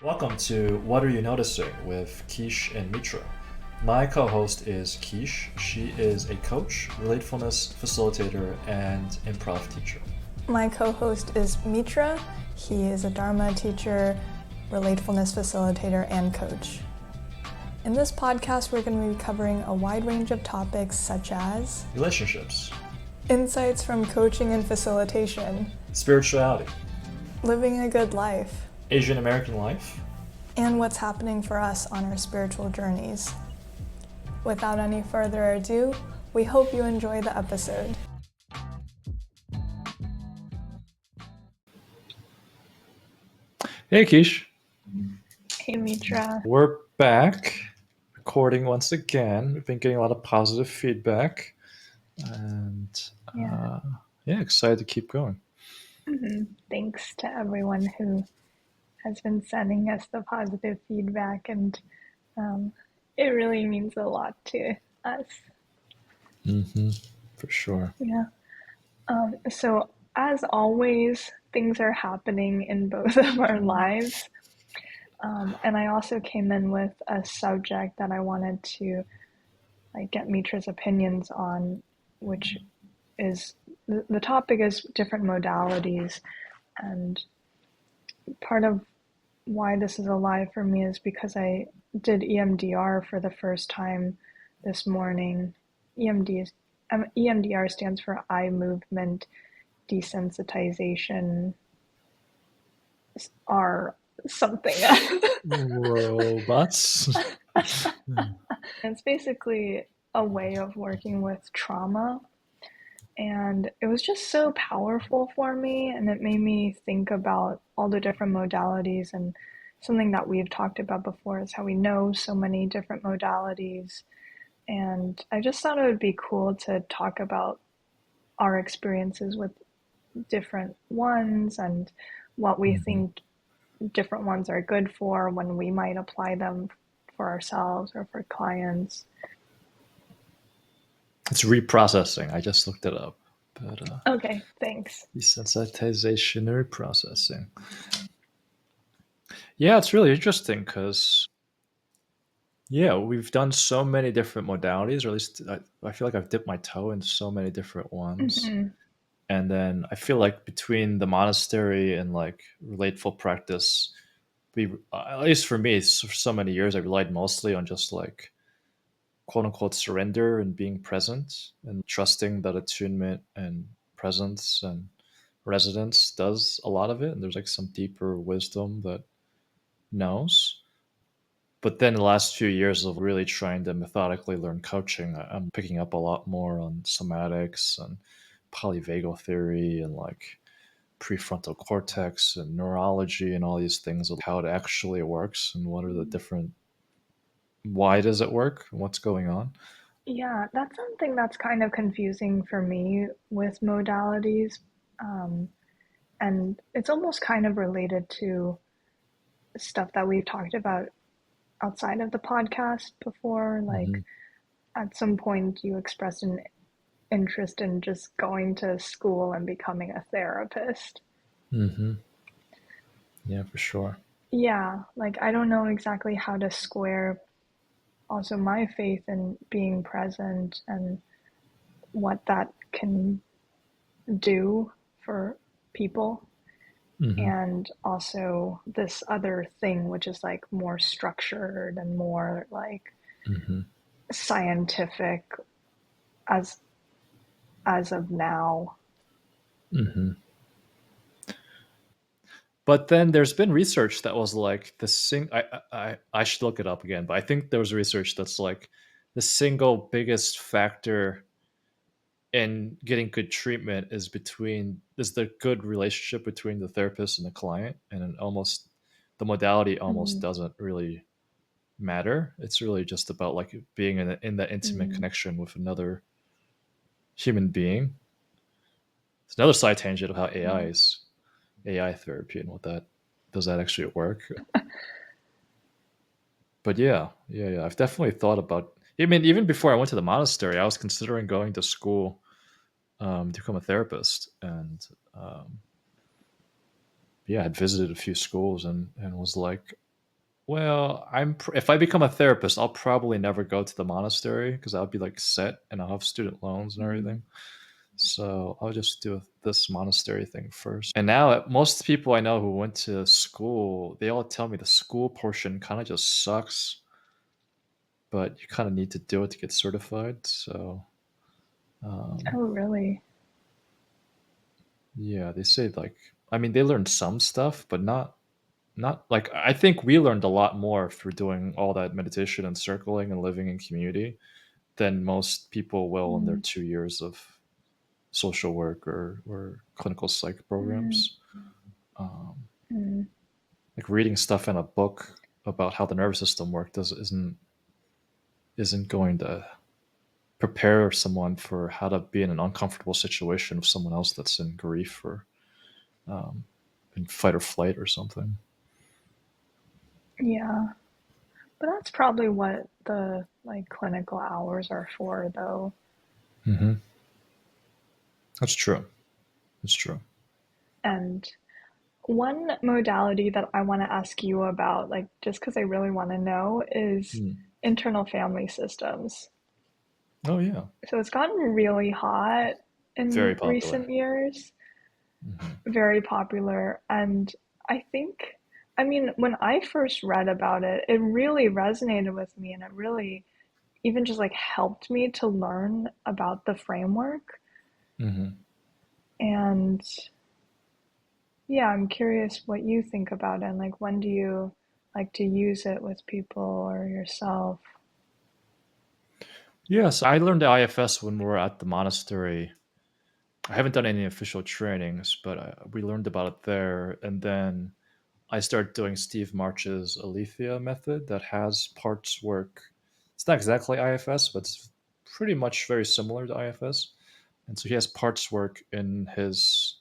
Welcome to What Are You Noticing with Kish and Mitra. My co-host is Kish. She is a coach, relatefulness facilitator, and improv teacher. My co-host is Mitra. He is a Dharma teacher, relatefulness facilitator, and coach. In this podcast, we're going to be covering a wide range of topics such as Relationships, insights from coaching and facilitation, spirituality, living a good life, Asian American life, and what's happening for us on our spiritual journeys. Without any further ado, we hope you enjoy the episode. Hey Kish. Hey Mitra. We're back, recording once again. We've been getting a lot of positive feedback, and excited to keep going. Thanks to everyone who has been sending us the positive feedback, and it really means a lot to us. For sure. Yeah. So as always, things are happening in both of our lives. And I also came in with a subject that I wanted to get Mitra's opinions on, which is the topic is different modalities. And part of why this is alive for me is because I did EMDR for the first time this morning. EMDR stands for eye movement desensitization or something. Robots. It's basically a way of working with trauma. And it was just so powerful for me, and it made me think about all the different modalities. And something that we've talked about before is how we know so many different modalities. And I just thought it would be cool to talk about our experiences with different ones and what we think different ones are good for, when we might apply them for ourselves or for clients. It's reprocessing. I just looked it up. But, okay, thanks. Desensitization reprocessing. Yeah, it's really interesting because, we've done so many different modalities, or at least I feel like I've dipped my toe in so many different ones. And then I feel like between the monastery and like relateful practice, at least for me, for so many years, I relied mostly on just like quote unquote surrender and being present and trusting that attunement and presence and residence does a lot of it. And there's like some deeper wisdom that knows. But then the last few years of really trying to methodically learn coaching, I'm picking up a lot more on somatics and polyvagal theory and like prefrontal cortex and neurology and all these things of how it actually works and what are the different, why does it work, what's going on. Yeah, that's something that's kind of confusing for me with modalities. And it's almost kind of related to stuff that we've talked about outside of the podcast before. Like at some point you expressed an interest in just going to school and becoming a therapist. Yeah, for sure. Yeah, like I don't know exactly how to square also my faith in being present and what that can do for people. And also this other thing, which is like more structured and more like scientific as of now. But then there's been research that was like I should look it up again, but I think there was research that's like the single biggest factor in getting good treatment is the good relationship between the therapist and the client, and the modality almost doesn't really matter. It's really just about like being in that intimate connection with another human being. It's another side tangent of how AI therapy and does that actually work. But yeah, I've definitely thought about. I mean, even before I went to the monastery, I was considering going to school to become a therapist, and I had visited a few schools and was like, Well, if I become a therapist, I'll probably never go to the monastery because I'll be like set and I'll have student loans and Mm, everything. So I'll just do this monastery thing first. And now, most people I know who went to school, they all tell me the school portion kind of just sucks, but you kind of need to do it to get certified. So, oh, really? yeah, they say like, I mean, they learned some stuff, but not like I think we learned a lot more through doing all that meditation and circling and living in community than most people will in their Mm, 2 years of social work or clinical psych mm, programs. Um, mm. like reading stuff in a book about how the nervous system works isn't going to prepare someone for how to be in an uncomfortable situation with someone else that's in grief or um, in fight or flight or something. Yeah, but that's probably what the like clinical hours are for, though. Mm-hmm. That's true. That's true. And one modality that I want to ask you about, like just because I really want to know, is Mm. internal family systems. Oh yeah, So it's gotten really hot very in popular. recent years, Mm-hmm. very popular. And I think, I mean, when I first read about it, it really resonated with me and it really even just like helped me to learn about the framework. Mm-hmm. And yeah, I'm curious what you think about it and like when do you like to use it with people or yourself? Yes, I learned the IFS when we were at the monastery. I haven't done any official trainings, but we learned about it there. And then I started doing Steve March's Alethea method that has parts work. It's not exactly IFS, but it's pretty much very similar to IFS. And so he has parts work in his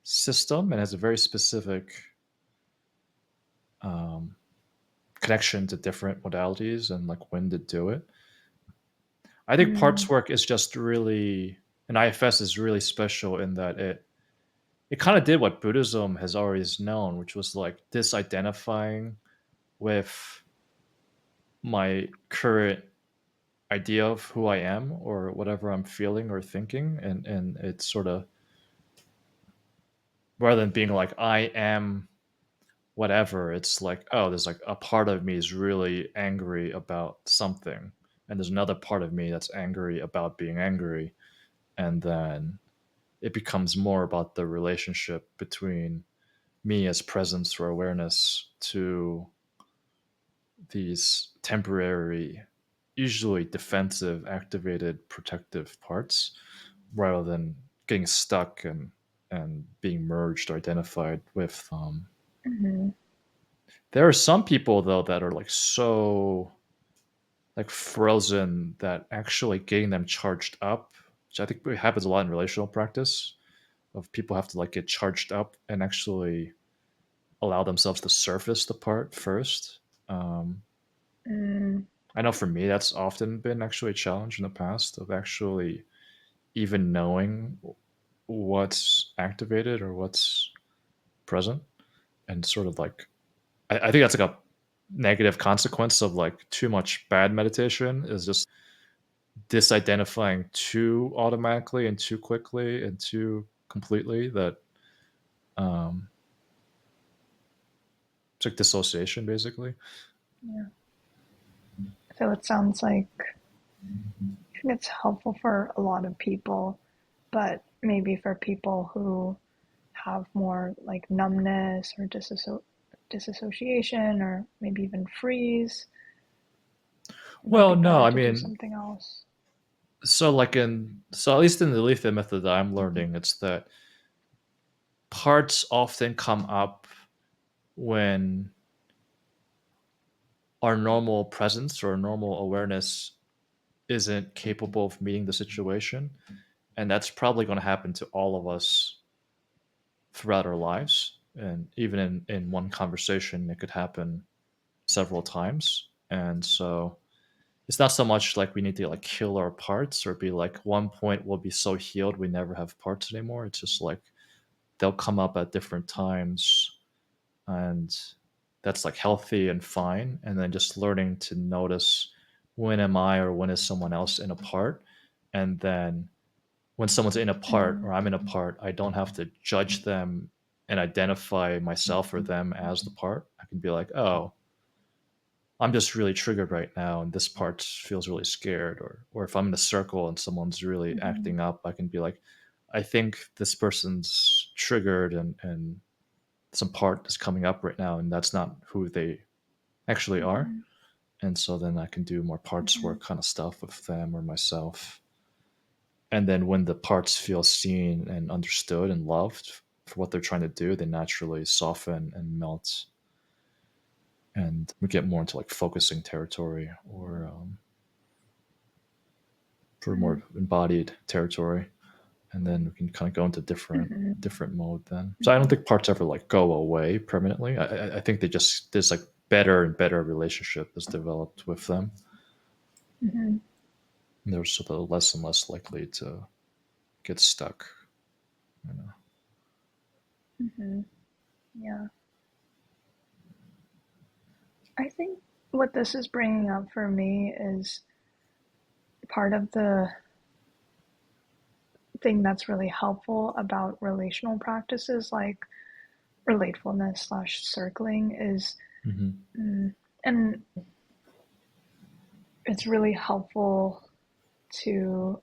system and has a very specific um, connection to different modalities and like when to do it. I think Mm, parts work is just really, and IFS is really special in that it kind of did what Buddhism has always known, which was like disidentifying with my current idea of who I am or whatever I'm feeling or thinking, and it's sort of rather than being like I am whatever, it's like oh, there's like a part of me is really angry about something, and there's another part of me that's angry about being angry, and then it becomes more about the relationship between me as presence or awareness to these temporary, usually defensive, activated, protective parts, rather than getting stuck and being merged or identified with. mhm, There are some people though that are like so like frozen that actually getting them charged up, which I think happens a lot in relational practice, of people have to like get charged up and actually allow themselves to surface the part first. Um, mm, I know for me, that's often been actually a challenge in the past of actually even knowing what's activated or what's present. And sort of like, I think that's like a negative consequence of like too much bad meditation is just disidentifying too automatically and too quickly and too completely that um, it's like dissociation basically. yeah. So it sounds like I think it's helpful for a lot of people, but maybe for people who have more like numbness or disassociation or maybe even freeze, it might Well, be no, better I to do mean, something else. so at least in the Lethe method that I'm learning, it's that parts often come up when our normal presence or normal awareness isn't capable of meeting the situation. And that's probably going to happen to all of us throughout our lives. And even in one conversation, it could happen several times. And so it's not so much like we need to like kill our parts or be like one point we'll be so healed we never have parts anymore. It's just like they'll come up at different times and that's like healthy and fine, and then just learning to notice when am I or when is someone else in a part, and then when someone's in a part or I'm in a part, I don't have to judge them and identify myself or them as the part. I can be like, oh, I'm just really triggered right now, and this part feels really scared. Or if I'm in a circle and someone's really acting up, I can be like, I think this person's triggered, and some part is coming up right now, and that's not who they actually are. And so then I can do more parts work kind of stuff with them or myself. And then when the parts feel seen and understood and loved for what they're trying to do, they naturally soften and melt, and we get more into like focusing territory, or for more embodied territory, and then we can kind of go into different mode then. So I don't think parts ever like go away permanently. I think they just, there's like better and better relationship is developed with them. And they're sort of less and less likely to get stuck. You know? Yeah. I think what this is bringing up for me is part of the thing that's really helpful about relational practices like relatefulness/circling is, and it's really helpful to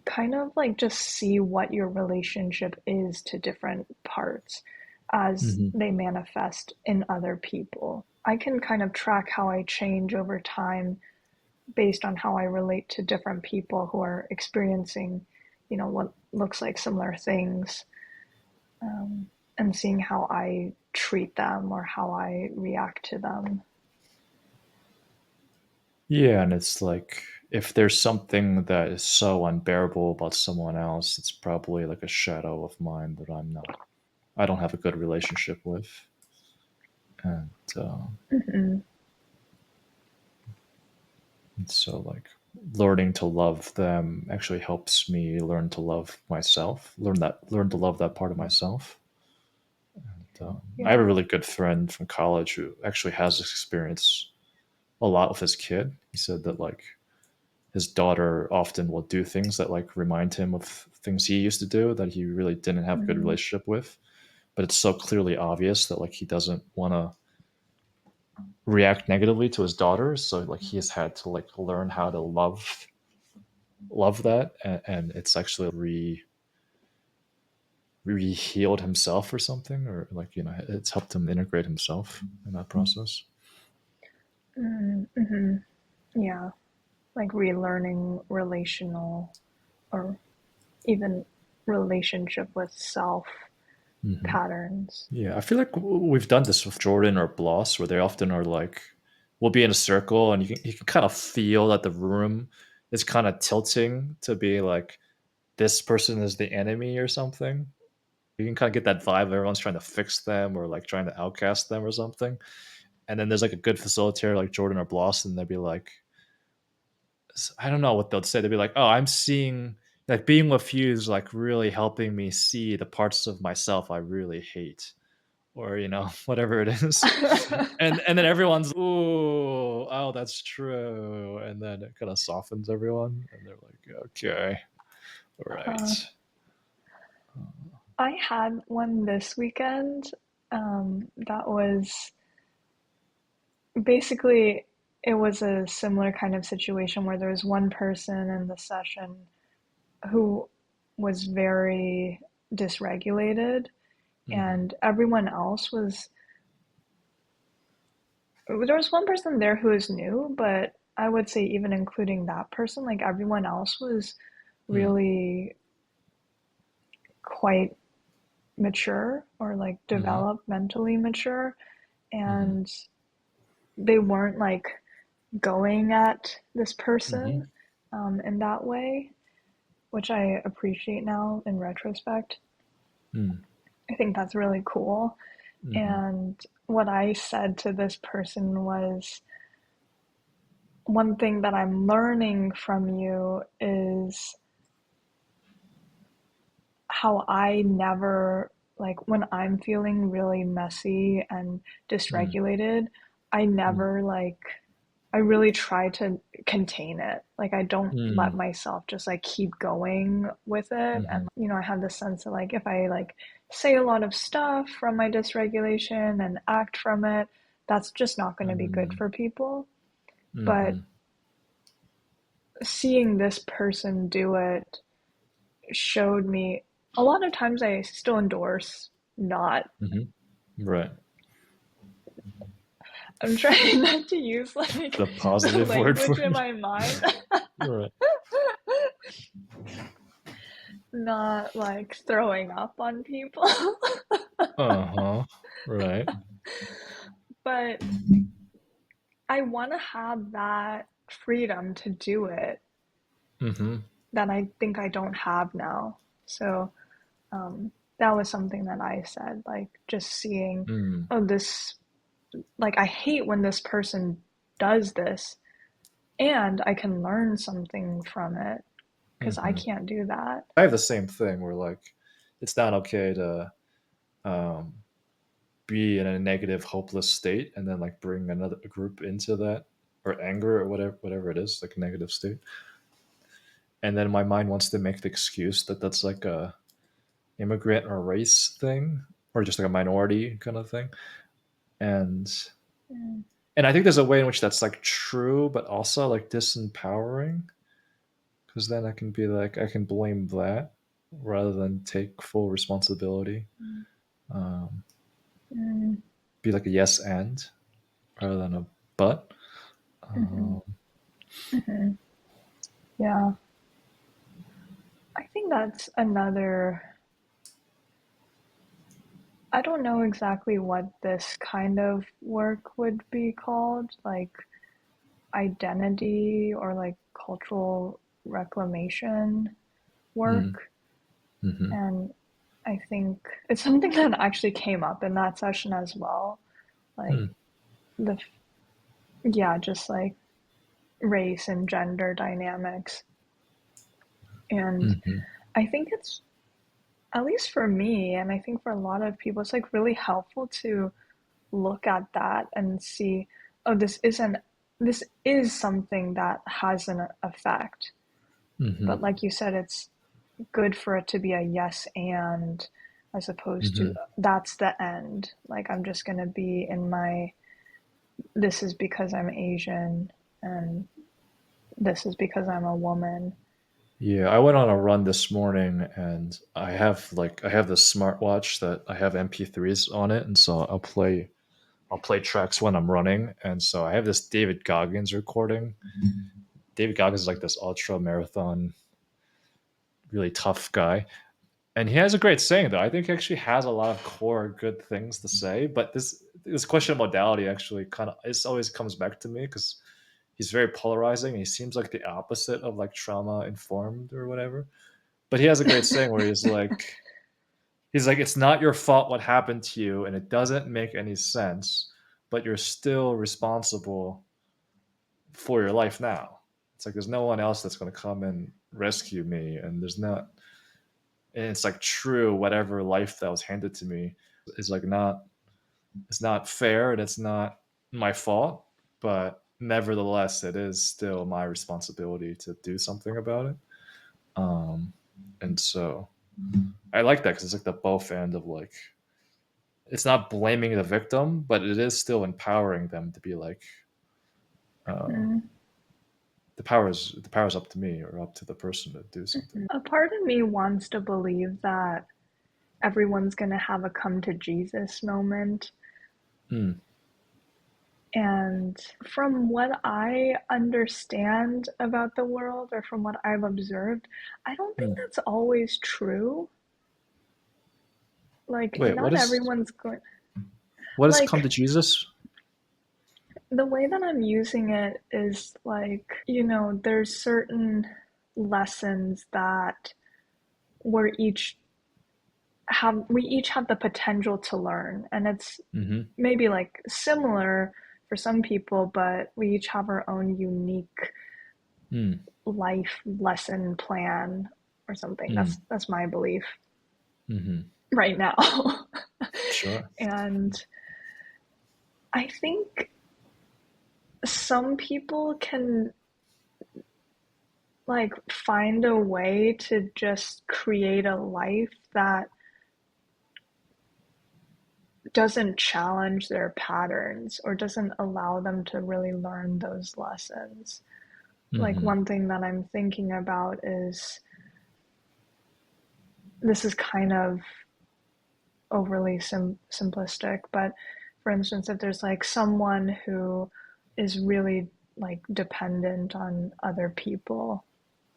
kind of like just see what your relationship is to different parts as they manifest in other people. I can kind of track how I change over time based on how I relate to different people who are experiencing, what looks like similar things, and seeing how I treat them or how I react to them. Yeah, and it's like if there's something that is so unbearable about someone else, it's probably like a shadow of mine that I don't have a good relationship with. And so like learning to love them actually helps me learn to love myself, learn to love that part of myself. I have a Yeah. really good friend from college who actually has this experience a lot with his kid. He said that like his daughter often will do things that like remind him of things he used to do that he really didn't have a good relationship with. But it's so clearly obvious that like he doesn't want to react negatively to his daughter. So like he has had to like learn how to love that, and it's actually re-healed himself or something, or like it's helped him integrate himself in that process. Mm-hmm. Yeah. Like relearning relational or even relationship with self patterns. Yeah, I feel like we've done this with Jordan or Bloss, where they often are like, we'll be in a circle, and you can kind of feel that the room is kind of tilting to be like, this person is the enemy or something. You can kind of get that vibe. Everyone's trying to fix them or like trying to outcast them or something. And then there's like a good facilitator like Jordan or Bloss, and they'd be like, I don't know what they'll say. They'd be like, "Oh, I'm seeing like being with you is like really helping me see the parts of myself I really hate." Or whatever it is, and then everyone's, ooh, oh, that's true, and then it kind of softens everyone, and they're like, okay, all Uh, right. I had one this weekend, that was basically, it was a similar kind of situation where there was one person in the session who was very dysregulated, and everyone else was, there was one person there who was new, but I would say even including that person, like everyone else was really quite mature or like developmentally mature, and they weren't like going at this person in that way, which I appreciate now in retrospect. I think that's really cool. And what I said to this person was, one thing that I'm learning from you is how I never like when I'm feeling really messy and dysregulated, I never like I really try to contain it. Like I don't let myself just like keep going with it. And I have this sense that like if I like say a lot of stuff from my dysregulation and act from it, that's just not going to be good for people. But seeing this person do it showed me a lot of times I still endorse not. Right. I'm trying not to use like The the positive word for language in it. my mind. Right. Not like throwing up on people. Right. But I want to have that freedom to do it that I think I don't have now. So that was something that I said, like just seeing, oh, this, like I hate when this person does this, and I can learn something from it because I can't do that. I have the same thing where like it's not okay to um, be in a negative, hopeless state and then like bring another group into that, or anger, or whatever it is, like a negative state. And then my mind wants to make the excuse that that's like a immigrant or race thing, or just like a minority kind of thing. And Mm. and I think there's a way in which that's like true, but also like disempowering, because then I can be like, I can blame that rather than take full responsibility. Um, Mm. be like a yes and rather than a but. Mm-hmm. Um, Mm-hmm. Yeah, I think that's another. I don't know exactly what this kind of work would be called, like identity or like cultural reclamation mm, work. mm-hmm, And I think it's something that actually came up in that session as well. Like mm, the, yeah, just like race and gender dynamics. And mm-hmm, I think it's, at least for me, and I think for a lot of people, it's like really helpful to look at that and see, oh, this is something that has an effect. mm-hmm, But like you said, it's good for it to be a yes and, as opposed to mm-hmm. that's the end. Like I'm just gonna be in my, this is because I'm Asian and this is because I'm a woman. Yeah, I went on a run this morning, and I have this smartwatch that I have MP3s on it, and so I'll play tracks when I'm running, and so I have this David Goggins recording. David Goggins is like this ultra marathon, really tough guy, and he has a great saying though. I think he actually has a lot of core good things to say, but this question of modality actually kind of, it always comes back to me because he's very polarizing. He seems like the opposite of like trauma informed or whatever. But he has a great saying where he's like, it's not your fault what happened to you, and it doesn't make any sense, but you're still responsible for your life now. It's like there's no one else that's going to come and rescue me, and there's not. And it's like true, whatever life that was handed to me is like not. It's not fair, and it's not my fault, but nevertheless, it is still my responsibility to do something about it. Um, and so I like that because it's like the both end of like, it's not blaming the victim, but it is still empowering them to be like, uh, Mm. the power's up to me or up to the person to do something. A part of me wants to believe that everyone's going to have a come to Jesus moment. Mm, And from what I understand about the world or from what I've observed, I don't think mm. that's always true. Like, Wait, not everyone's going, what has come to like, Jesus? the way that I'm using it is like, there's certain lessons that we're each we each have the potential to learn, and it's Mm-hmm. maybe like similar for some people, but we each have our own unique Mm, life lesson plan or something. mm, That's my belief. mm-hmm. right now. Sure. And I think some people can like find a way to just create a life that doesn't challenge their patterns or doesn't allow them to really learn those lessons. Like Mm-hmm. one thing that I'm thinking about is this is kind of overly simplistic, but for instance, if there's like someone who is really like dependent on other people,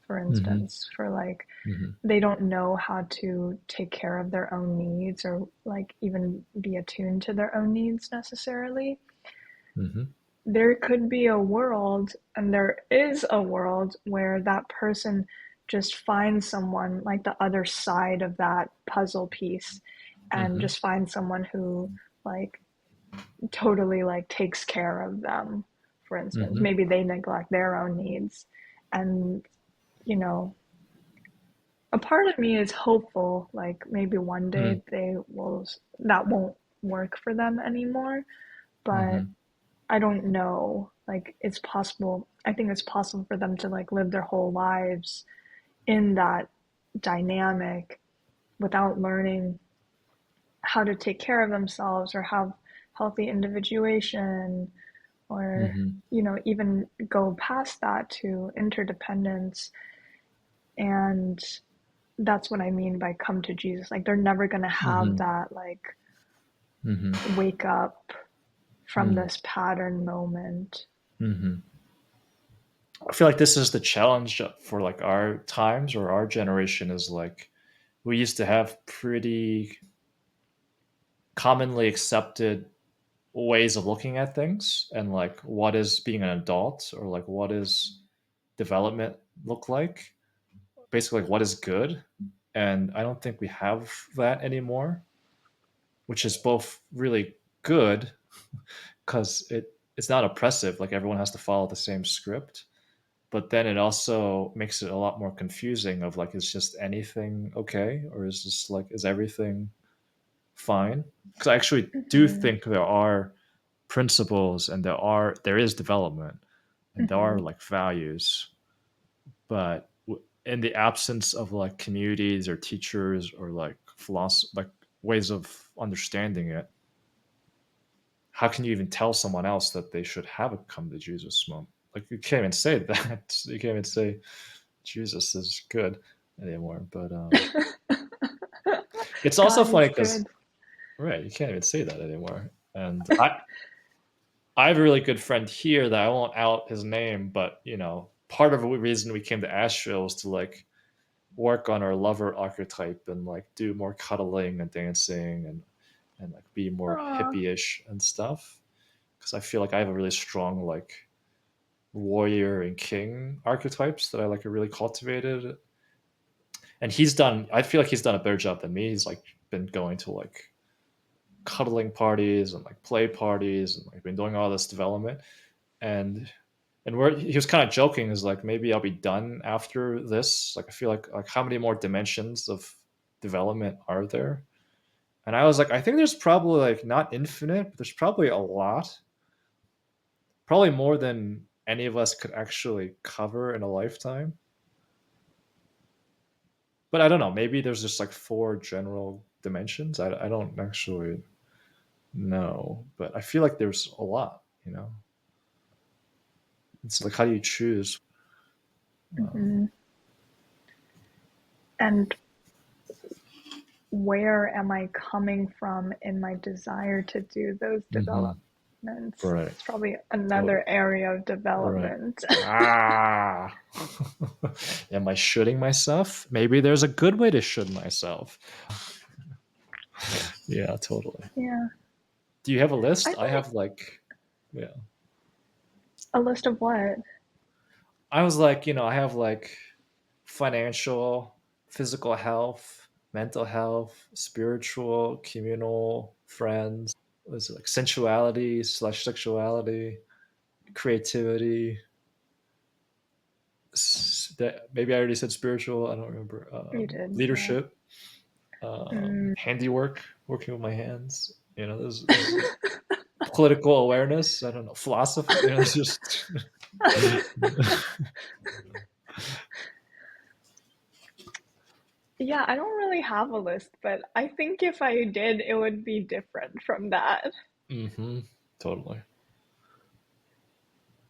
for Mm-hmm. instance, for like Mm-hmm. they don't know how to take care of their own needs or like even be attuned to their own needs necessarily. Mm-hmm. There could be a world, and there is a world, where that person just finds someone like the other side of that puzzle piece and Mm-hmm. just finds someone who like totally like takes care of them. For instance, Mm-hmm. maybe they neglect their own needs, and you know, a part of me is hopeful like maybe one day they will, that won't work for them anymore, but Mm-hmm. I don't know. Like it's possible. I think it's possible for them to like live their whole lives in that dynamic without learning how to take care of themselves or have healthy individuation or Mm-hmm. even go past that to interdependence. And that's what I mean by come to Jesus. Like they're never going to have Mm-hmm. that like Mm-hmm. wake up from Mm-hmm. this pattern moment. Mm-hmm. I feel like this is the challenge for like our times or our generation is like we used to have pretty commonly accepted ways of looking at things and like what is being an adult or like what is development look like, basically like what is good, and I don't think we have that anymore, which is both really good because it's not oppressive, like everyone has to follow the same script, but then it also makes it a lot more confusing of like is just anything okay or is this like is everything fine, because I actually do Mm-hmm. think there are principles and there is development and there are Mm-hmm. like values, but in the absence of like communities or teachers or like philosophy like ways of understanding it, how can you even tell someone else that they should have a come to Jesus moment? Like you can't even say that. You can't even say Jesus is good anymore. But it's also God funny is because good. right, you can't even say that anymore. And I have a really good friend here that I won't out his name, but part of the reason we came to Asheville was to like work on our lover archetype and like do more cuddling and dancing and like be more Aw. hippie-ish and stuff. Because I feel like I have a really strong like warrior and king archetypes that I like are really cultivated. And I feel like he's done a better job than me. He's like been going to like cuddling parties and like play parties and like been doing all this development. And where he was kind of joking is like maybe I'll be done after this. Like I feel like how many more dimensions of development are there? And I was like, I think there's probably like not infinite, but there's probably a lot. Probably more than any of us could actually cover in a lifetime. But I don't know. Maybe there's just like four general dimensions. I don't actually know, but I feel like there's a lot. It's like how do you choose? Um, Mm-hmm. And where am I coming from in my desire to do those hmm developments? Right. It's probably Totally. another area of Right. development. Ah. Am I shooting myself? Maybe there's a good way to shoot myself. Yeah, totally. Yeah. Do you have a list? I I think have like, yeah. a list of what? I was like, I have like financial, physical health, mental health, spiritual, communal, friends. What is it like sensuality/sexuality, creativity? Maybe I already said spiritual. I don't remember. You did, yeah. Leadership. handiwork, working with my hands. There's political awareness. I don't know, philosophy. It's just Yeah, I don't really have a list, but I think if I did, it would be different from that. mm-hmm, totally.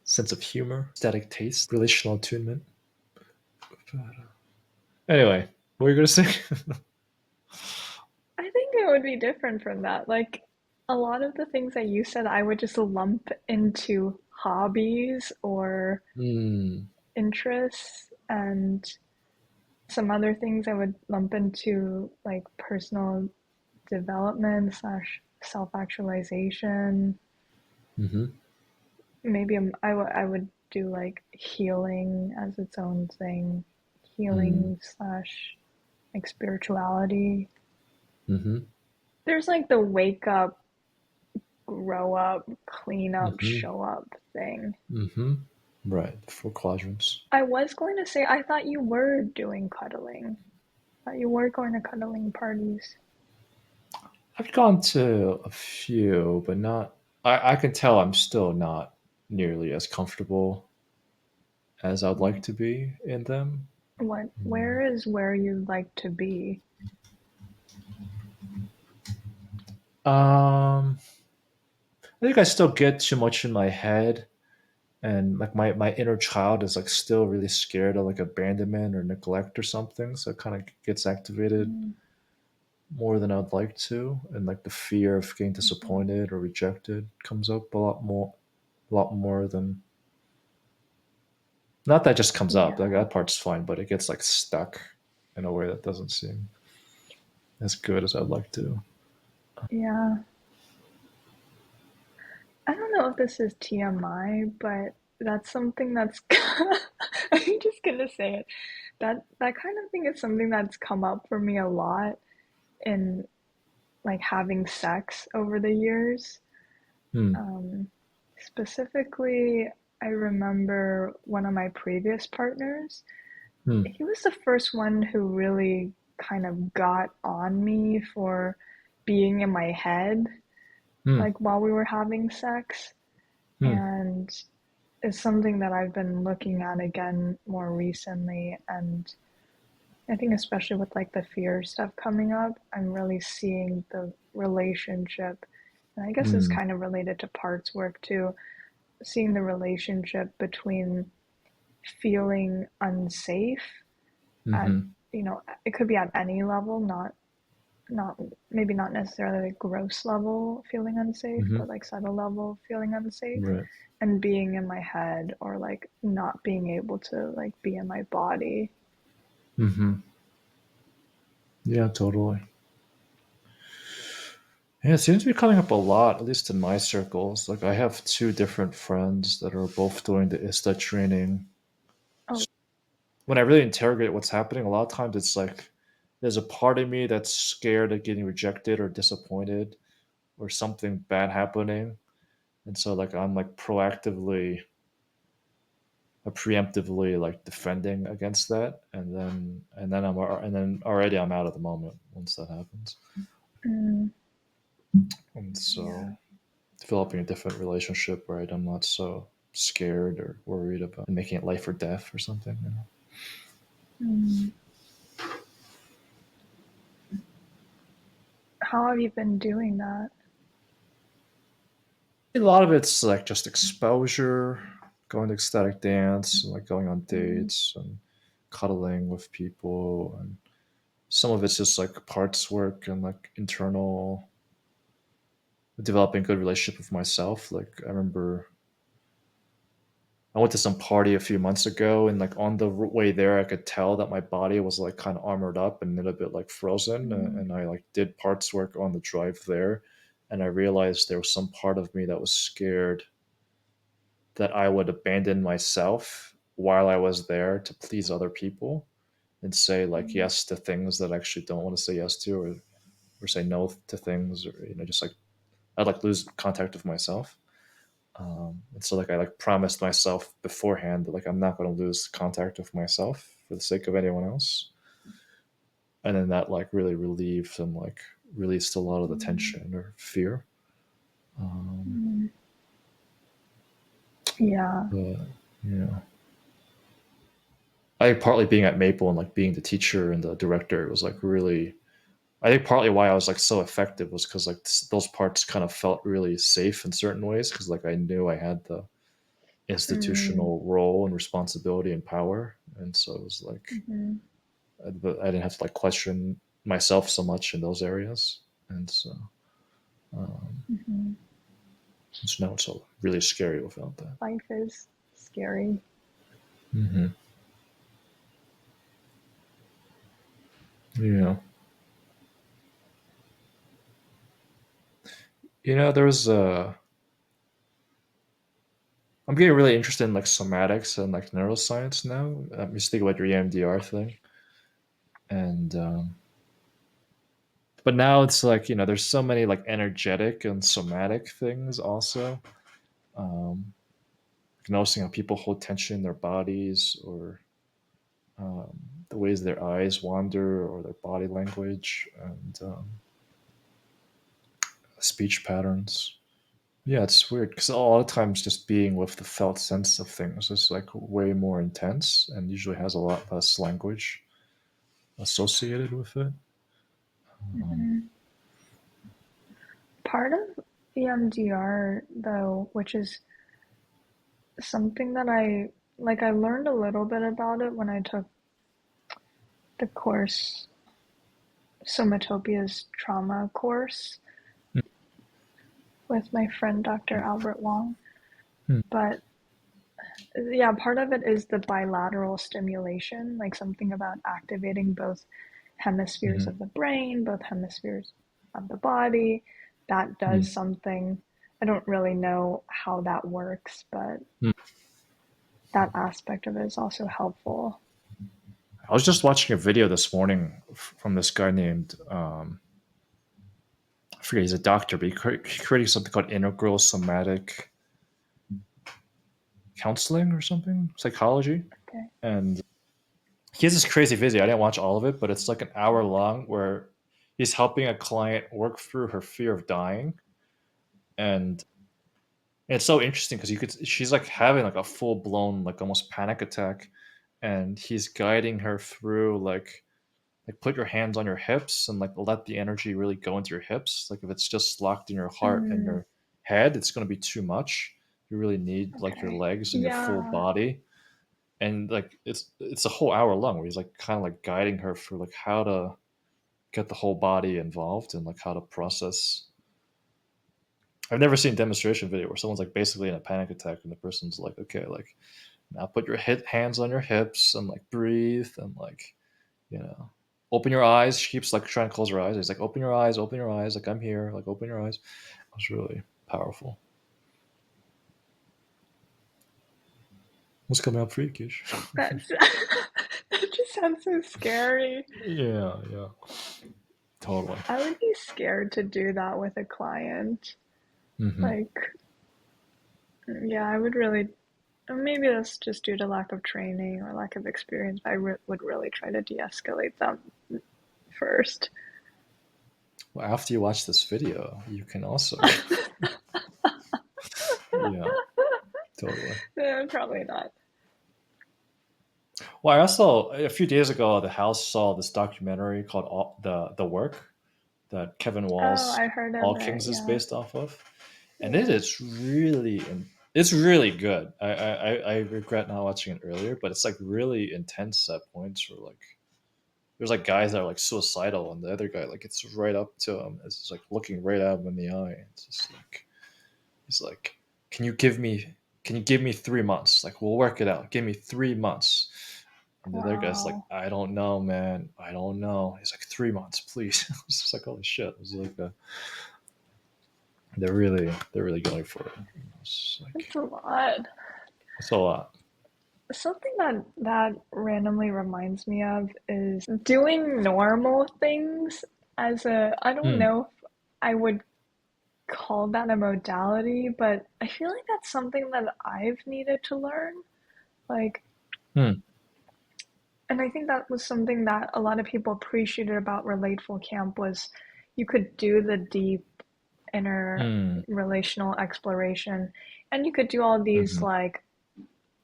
Sense of humor, static taste, relational attunement. Anyway, what were you gonna say? I think it would be different from that. Like a lot of the things that you said, I would just lump into hobbies or Hmm. interests, and some other things I would lump into like personal development slash self-actualization. Mm-hmm. Maybe I would do like healing as its own thing, Mm. healing slash like spirituality. Mm-hmm. There's like the wake up, grow up, clean up, Mm-hmm. show up thing. Mm-hmm. Right. The four quadrants. I was going to say, I thought you were doing cuddling. I thought you were going to cuddling parties. I've gone to a few, but not. I can tell I'm still not nearly as comfortable as I'd like to be in them. Where is where you'd like to be? Um, I think I still get too much in my head, and like my inner child is like still really scared of like abandonment or neglect or something, so it kind of gets activated Mm, more than I'd like to, and like the fear of getting mhm. disappointed or rejected comes up a lot more than. Not that just comes up, like Yeah, that part's fine, but it gets like stuck in a way that doesn't seem as good as I'd like to. yeah. I don't know if this is TMI, but that's something that's I'm just gonna say it. That kind of thing is something that's come up for me a lot in like having sex over the years. Hmm. Um, Specifically, I remember one of my previous partners. Hmm. He was the first one who really kind of got on me for being in my head, Hmm. like while we were having sex. Hmm. And it's something that I've been looking at again more recently. And I think, especially with like the fear stuff coming up, I'm really seeing the relationship. And I guess it's Hmm. kind of related to parts work too, seeing the relationship between feeling unsafe at, Hmm. it could be at any level, not maybe not necessarily like gross level feeling unsafe, Hmm. but like subtle level feeling unsafe, Right. and being in my head or like not being able to like be in my body. Hmm. Yeah, totally. Yeah, it seems to be coming up a lot, at least in my circles. Like I have two different friends that are both doing the ISTA training. Oh, When I really interrogate what's happening, a lot of times it's like there's a part of me that's scared of getting rejected or disappointed or something bad happening. And so like I'm like proactively preemptively like defending against that, and then already I'm out of the moment once that happens. mm, And yeah. so developing a different relationship where I'm not so scared or worried about making it life or death or something. Mm. How have you been doing that? A lot of it's like just exposure, going to ecstatic dance, and like going on Mm, dates and cuddling with people, and some of it's just like parts work and like internal developing good relationship with myself. Like I remember I went to some party a few months ago, and like on the way there, I could tell that my body was like kind of armored up and a little bit like frozen. mm, And I like did parts work on the drive there, and I realized there was some part of me that was scared that I would abandon myself while I was there to please other people and say like mm, yes to things that I actually don't want to say yes to, or say no to things, or just like I'd like lose contact with myself. And so like I like promised myself beforehand that like I'm not going to lose contact with myself for the sake of anyone else. and then that like really relieved and like released a lot of the Mm, tension or fear. Um, mm. Yeah. but yeah, I think partly being at Maple and like being the teacher and the director was like really. I think partly why I was like so effective was because like those parts kind of felt really safe in certain ways because like I knew I had the Mm, institutional role and responsibility and power, and so it was like mhm, I didn't have to like question myself so much in those areas, and so mhm. it's now it's all really scary without that. Life is scary. Mm-hmm. Yeah, there's I'm getting really interested in like somatics and like neuroscience now. I'm just thinking about your EMDR thing, and but now it's like there's so many like energetic and somatic things also. Um, Noticing how people hold tension in their bodies or the ways their eyes wander or their body language and speech patterns. Yeah, it's weird because a lot of times just being with the felt sense of things is like way more intense and usually has a lot less language associated with it. Mhm. Part of EMDR, though, which is something that I learned a little bit about it when I took the course, Somatopia's trauma course with my friend Dr. Albert Wong. Hmm. But yeah, part of it is the bilateral stimulation, like something about activating both hemispheres Mm-hmm. of the brain, both hemispheres of the body. That does something. I don't really know how that works, but Hmm. that aspect of it is also helpful. I was just watching a video this morning from this guy named I forget he's a doctor, but he created something called integral somatic counseling or something, psychology. Okay. And he has this crazy video. I didn't watch all of it, but it's like an hour long where he's helping a client work through her fear of dying. And it's so interesting because she's like having like a full blown, like almost panic attack. And he's guiding her through like put your hands on your hips and like let the energy really go into your hips. Like if it's just locked in your heart and Mm, your head, it's going to be too much. You really need like your okay. legs and your full Yeah. body. And like it's a whole hour long where he's like kind of like guiding her through like how to get the whole body involved and like how to process. I've never seen a demonstration video where someone's like basically in a panic attack and the person's like, okay, like now put your hands on your hips and like breathe and like you know open your eyes. She keeps like trying to close her eyes. He's like, open your eyes, like I'm here, like open your eyes. It was really powerful. What's coming up for you, Kish? That's that just sounds so scary. Yeah, yeah, totally. I would be scared to do that with a client. Mm-hmm. Like, yeah, I would really, maybe that's just due to lack of training or lack of experience. Would really try to de-escalate them first. Well, after you watch this video, you can also, yeah, totally. Probably not. Well, I also a few days ago, the house saw this documentary called the Work that Kevin Oh, Wall's I heard of All it. Kings is Yeah. based off of, and it Yeah. is really it's really good. I regret not watching it earlier, but it's like really intense at points where like there's like guys that are like suicidal, and the other guy like it's right up to him, it's just like looking right at him in the eye. It's just like he's like, can you give me can you give me 3 months? Like we'll work it out. Give me 3 months. And the other guy's like, Wow. I don't know, man. I don't know. He's like, 3 months, please. I was just like, holy shit. It was like, they're really going for it. It's That's like, a lot. it's a lot. Something that randomly reminds me of is doing normal things as I don't Hmm. know if I would call that a modality, but I feel like that's something that I've needed to learn. Like, Hmm. And I think that was something that a lot of people appreciated about Relateful Camp was you could do the deep inner Mm. relational exploration, and you could do all these Mhm. like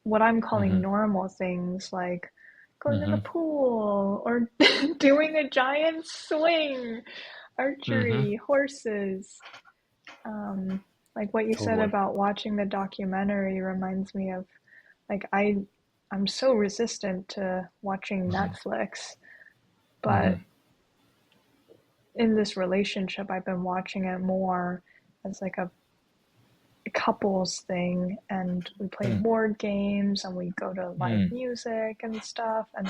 what I'm calling Mhm. normal things like going to the Mhm. pool or doing a giant swing, Mhm. archery, horses. Like what you said Totally. about watching the documentary reminds me of like I'm so resistant to watching Mhm. Netflix, but Mhm. in this relationship I've been watching it more as like a couples thing, and we play Mm. board games and we go to live Mm. music and stuff, and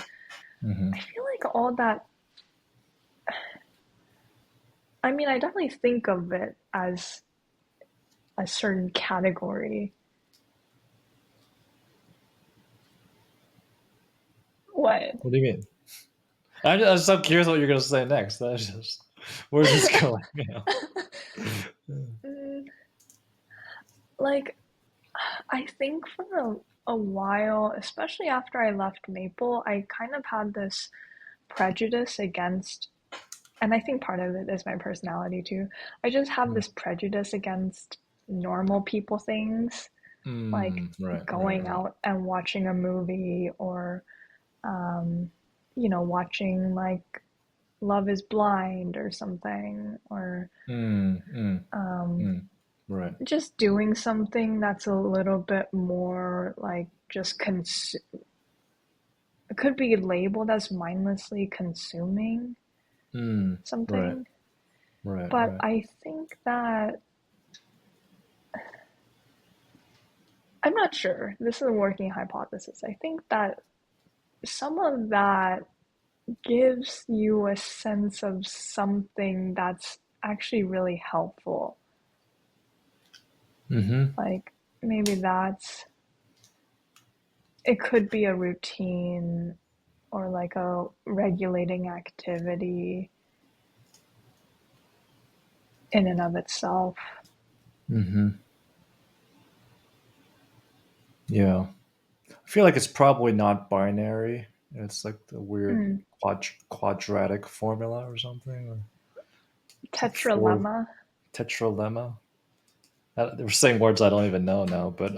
Mhm. I feel like all that, I mean, I definitely think of it as a certain category. What? What do you mean? I'm so curious what you're gonna say next. That's just where's this going? Mm, like, I think for a while, especially after I left Maple, I kind of had this prejudice against, and I think part of it is my personality too. I just have Mm. this prejudice against normal people things, like Right. Right. going Right. out and watching a movie or, um, watching like Love is Blind or something, or Mm. Mm. um, Mm. Right. just doing something that's a little bit more like it could be labeled as mindlessly consuming Right. something. Right. But Right. I think that I'm not sure. This is a working hypothesis. I think that some of that gives you a sense of something that's actually really helpful. Mm-hmm. Like maybe it could be a routine or like a regulating activity in and of itself. Mm-hmm. Yeah. I feel like it's probably not binary. It's like the weird Mm. quadratic formula or something. Or it's like four Tetralemma. tetralemma. We're saying words I don't even know now, but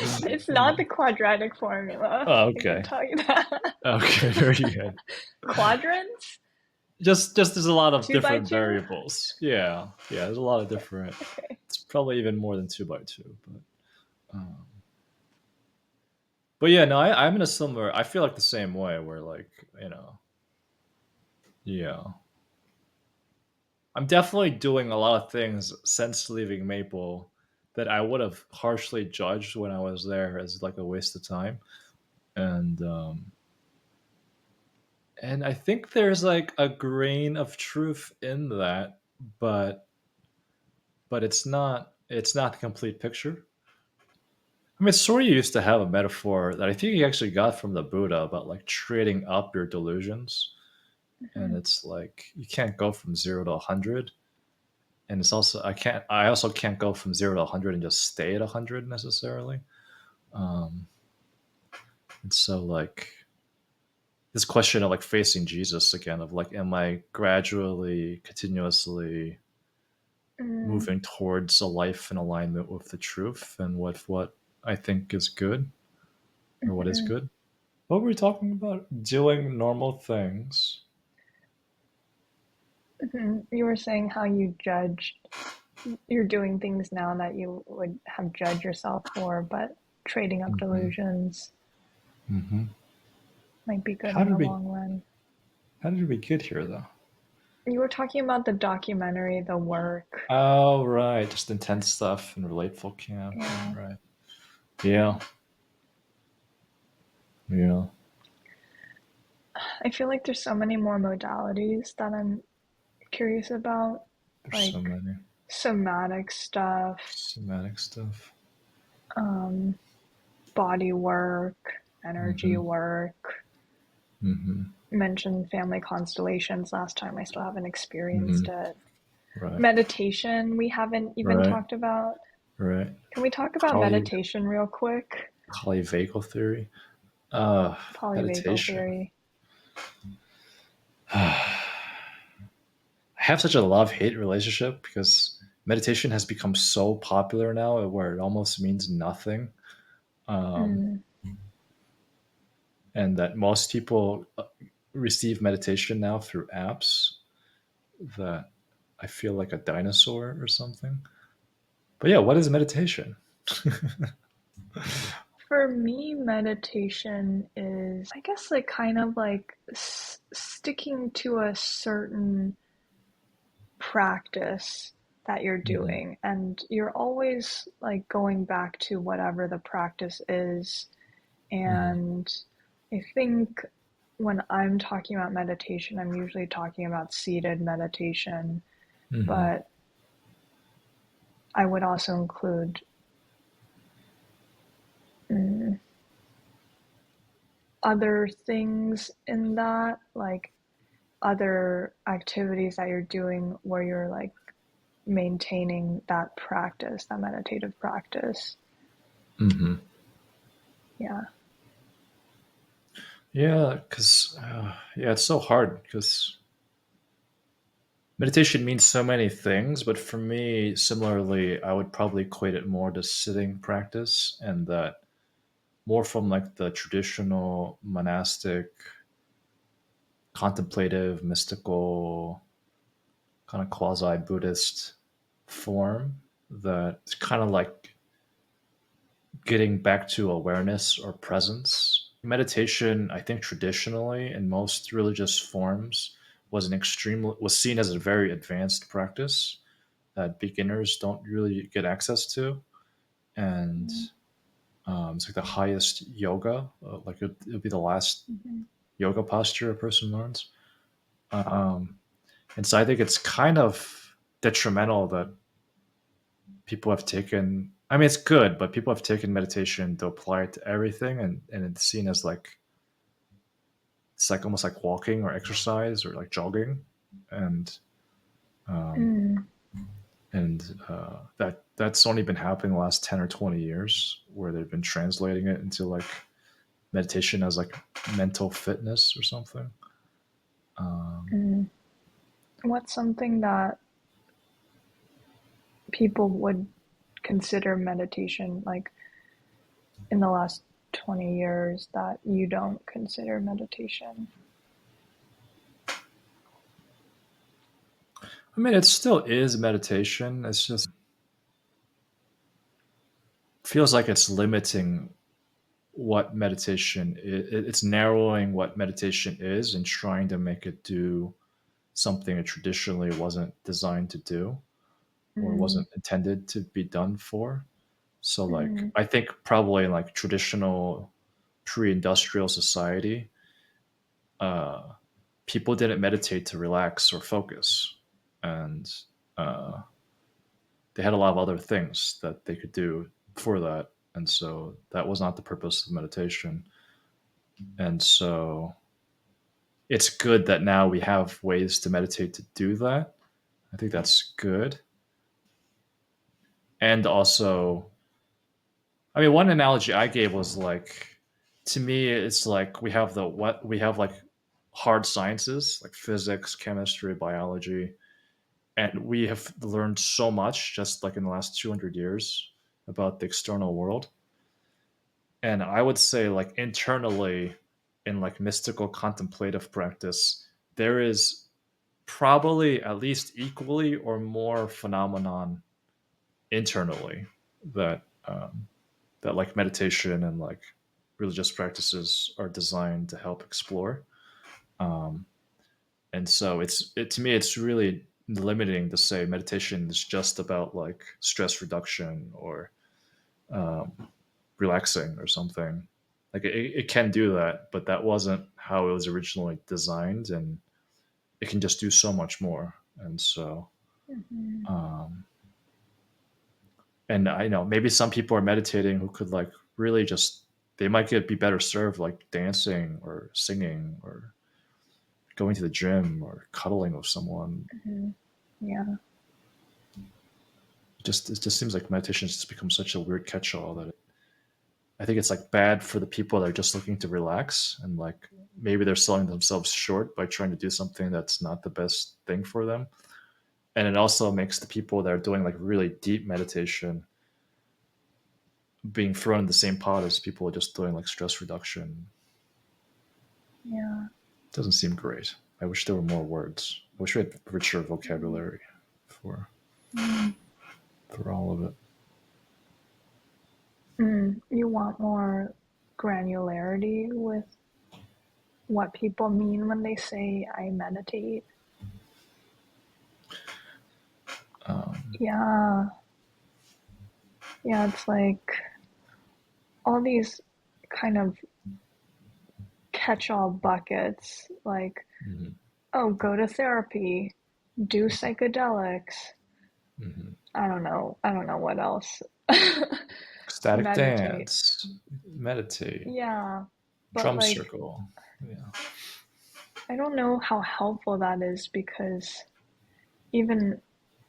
It's not the quadratic formula. oh, I can okay, tell you that. okay, very good. Quadrants? Just there's a lot of Two by different two? variables. Yeah, yeah. There's a lot of different. Okay. It's probably even more than two by two, um, but yeah, no, I'm in a similar. I feel like the same way. Where like yeah, I'm definitely doing a lot of things since leaving Maple that I would have harshly judged when I was there as like a waste of time, and I think there's like a grain of truth in that, but it's not the complete picture. I mean, Surya used to have a metaphor that I think he actually got from the Buddha about like trading up your delusions, and Mhm. it's like you can't go from 0 to 100, and it's also I also can't go from 0 to 100 and just stay at 100 necessarily. Um, and so like this question of like facing Jesus again of like, am I gradually, continuously Mm, moving towards a life in alignment with the truth and what I think is good or what is mhm, good? What were we talking about? Doing normal things. mhm. You were saying how you're doing things now that you would have judged yourself for, but trading up Hmm. delusions Hmm. might be good How in the did we long run. how did we get here though? You were talking about the documentary, The Work. Oh right, just intense stuff and relateful camp. Yeah. Right. Yeah. Yeah. I feel like there's so many more modalities that I'm curious about, There's so like many somatic stuff, somatic stuff. um, body work, energy Hmm. work. Hmm. Mentioned family constellations last time. I still haven't Hmm. experienced it. Right. Meditation, we haven't even Right. talked about. Right. Can we talk about Kali meditation real quick? Kali vagal theory. Polyvagal Meditation. theory. I have such a love-hate relationship because meditation has become so popular now where it almost means nothing. Um, Mm. and that most people receive meditation now through apps that I feel like a dinosaur or something. But yeah, what is meditation? For me, meditation is, I guess, like kind of like sticking to a certain practice that you're Hmm. doing, and you're always like going back to whatever the practice is. Hmm. And I think when I'm talking about meditation, I'm usually talking about seated meditation, Hmm. but I would also include mm, other things in that, like other activities that you're doing where you're like maintaining that practice, that meditative practice. Hmm. Yeah. Yeah, because yeah, it's so hard because meditation means so many things. But for me, similarly, I would probably equate it more to sitting practice, and that more from like the traditional monastic, contemplative, mystical, kind of quasi Buddhist form. That's kind of like getting back to awareness or presence. Meditation, I think traditionally in most religious forms was seen as a very advanced practice that beginners don't really get access to, and it's like the highest yoga, like it'd be the last Mm-hmm. yoga posture a person learns. Um, and so I think it's kind of detrimental that people have taken. I mean, it's good, but people have taken meditation to apply it to everything, and it's seen as like it's like almost like walking or exercise or like jogging, and um, Mm. that's only been happening the last 10 or 20 years, where they've been translating it into like meditation as like mental fitness or something. Um, Mm. What's something that people would consider meditation, like in the last 20 years, that you don't consider meditation? I mean, it still is meditation. It's just feels like it's limiting what meditation is. It's narrowing what meditation is and trying to make it do something it traditionally wasn't designed to do or Mm. wasn't intended to be done for. So like Mm. I think probably in like traditional pre-industrial society, uh, people didn't meditate to relax or focus, and uh, they had a lot of other things that they could do for that, and so that was not the purpose of meditation. And so it's good that now we have ways to meditate to do that. I think that's good. And also, I mean, one analogy I gave was like, to me, it's like we have like hard sciences like physics, chemistry, biology, and we have learned so much just like in the last 200 years about the external world. And I would say like internally in like mystical contemplative practice, there is probably at least equally or more phenomenon internally that that like meditation and like religious practices are designed to help explore. Um, and so to me it's really limiting to say meditation is just about like stress reduction or um, relaxing or something. Like it can do that, but that wasn't how it was originally designed, and it can just do so much more. And so Mm-hmm. um, and I know maybe some people are meditating who could like really just they might get be better served like dancing or singing or going to the gym or cuddling with someone. Mm-hmm. Yeah. It just seems like meditation has just become such a weird catch-all that I think it's like bad for the people that are just looking to relax, and like maybe they're selling themselves short by trying to do something that's not the best thing for them. And it also makes the people that are doing like really deep meditation being thrown in the same pot as people just doing like stress reduction. Yeah. Doesn't seem great. I wish there were more words. I wish we had richer vocabulary for Mm. for all of it. You want more granularity with what people mean when they say I meditate? Yeah. Yeah, it's like all these kind of catch-all buckets, like, Mm-hmm. oh, go to therapy, do psychedelics. Mm-hmm. I don't know what else. Ecstatic Meditate. dance, meditate, Yeah, but drum like, circle. Yeah. I don't know how helpful that is because even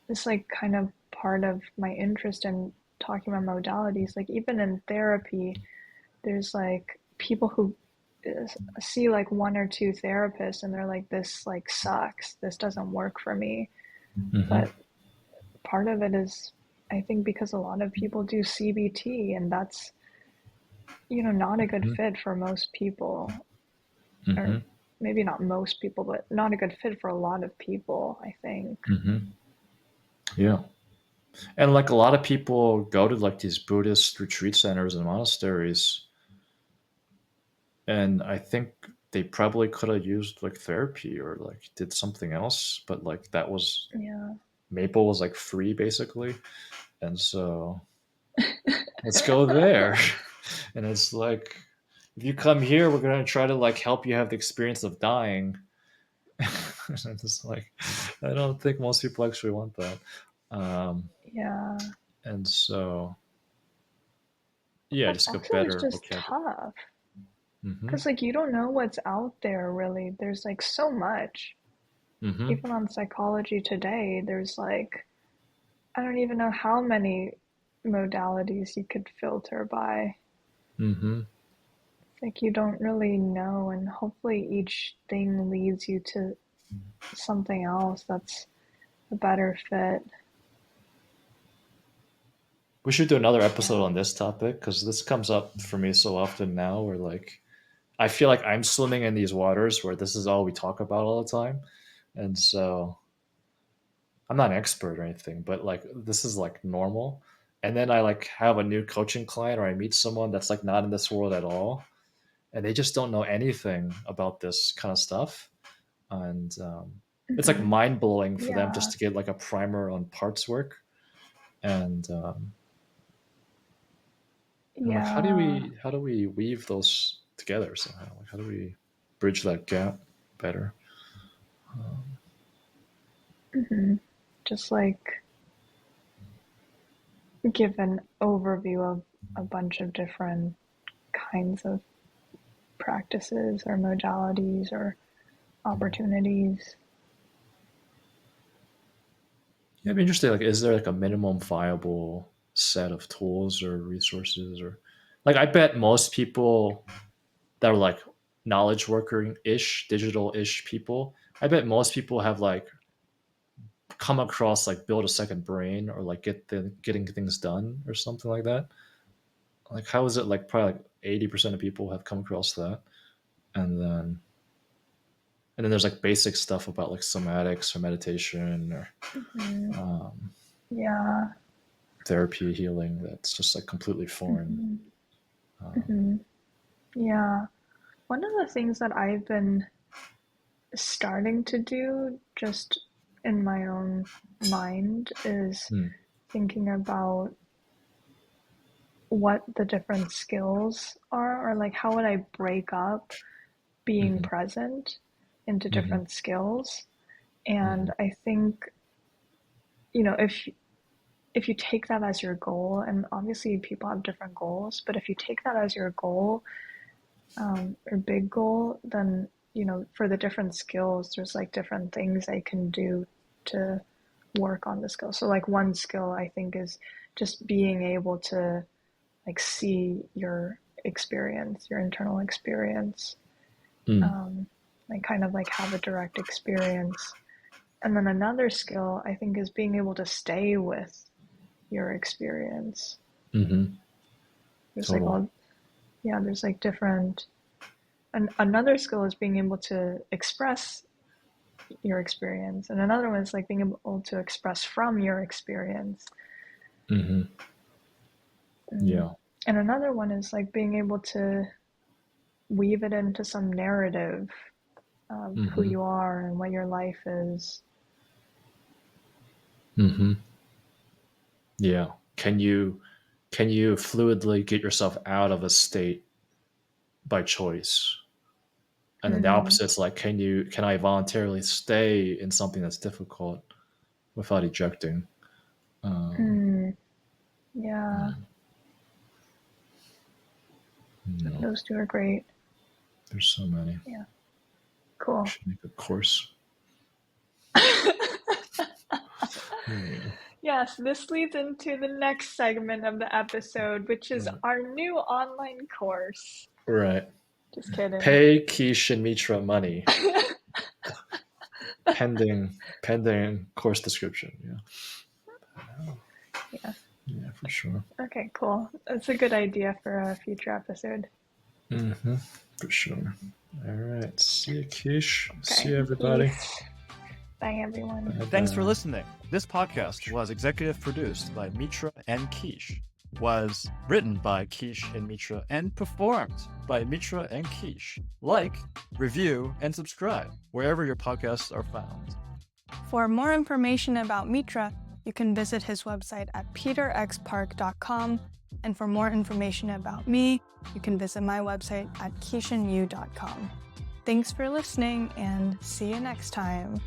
it's like kind of part of my interest in talking about modalities. Like, even in therapy, there's like people who see like one or two therapists and they're like, this like sucks, this doesn't work for me. Mm-hmm. But part of it is, I think, because a lot of people do CBT, and that's, not a good Mm-hmm. fit for most people. Or Mm-hmm. maybe not most people, but not a good fit for a lot of people, I think. Mm-hmm. Yeah. And like a lot of people go to like these Buddhist retreat centers and monasteries, and I think they probably could have used like therapy or like did something else, but like that was Yeah. Maple was like free basically, and so let's go there. And it's like, if you come here, we're gonna try to like help you have the experience of dying. And I'm just like, I don't think most people actually want that. Um, Yeah. and so, yeah, That just like a also is better just vocabulary. tough Mm-hmm. because, like, you don't know what's out there really. There's like so much. Mm-hmm. Even on Psychology Today, there's like, I don't even know how many modalities you could filter by. Mm-hmm. It's like you don't really know, and hopefully each thing leads you to something else that's a better fit. We should do another episode Yeah. on this topic because this comes up for me so often now. Where like I feel like I'm swimming in these waters where this is all we talk about all the time, and so I'm not an expert or anything, but like this is like normal. And then I like have a new coaching client or I meet someone that's like not in this world at all, and they just don't know anything about this kind of stuff. And it's like Hmm. mind blowing for them just Yeah. to get like a primer on parts work. And I'm like, Yeah. how do we weave those together somehow? Like, how do we bridge that gap better? Hmm. Just like give an overview of a bunch of different kinds of practices or modalities or opportunities. Yeah, I'd be interested. Like, is there like a minimum viable set of tools or resources, or like I bet most people that are like knowledge worker ish, digital ish people, I bet most people have like come across like build a second brain or like getting things done or something like that. Like, how is it like probably like 80% of people have come across that, and then there's like basic stuff about like somatics or meditation or Hmm. um, Yeah. therapy healing that's just like completely foreign. Hmm. Um, Hmm. Yeah. One of the things that I've been starting to do just in my own mind is hmm, thinking about what the different skills are, or like how would I break up being hmm, present into hmm, different skills. hmm, And I think, you know, if you take that as your goal, and obviously people have different goals, but if you take that as your goal, or big goal, then, for the different skills, there's like different things I can do to work on the skill. So like one skill I think is just being able to like see your experience, your internal experience, like kind of like have a direct experience. And then another skill I think is being able to stay with your experience. There's like all, there's like different, and another skill is being able to express your experience, and another one is like being able to express from your experience. Yeah. And another one is like being able to weave it into some narrative of who you are and what your life is. Yeah. Can you fluidly get yourself out of a state by choice? And then the opposite's like, can I voluntarily stay in something that's difficult without ejecting? Yeah. Those two are great. There's so many. Yeah. Cool. I should make a course. Yes, this leads into the next segment of the episode, which is our new online course. Right. Just kidding. Pay Kish and Mitra money. pending course description. Yeah. Yeah, for sure. Okay, cool. That's a good idea for a future episode. For sure. All right. See you, Kish. Okay. See you, everybody. Peace. Bye, everyone. Bye-bye. Thanks for listening. This podcast was executive produced by Mitra and Kish, was written by Kish and Mitra, and performed by Mitra and Kish. Like, review, and subscribe wherever your podcasts are found. For more information about Mitra, you can visit his website at peterxpark.com. And for more information about me, you can visit my website at kishandyou.com. Thanks for listening, and see you next time.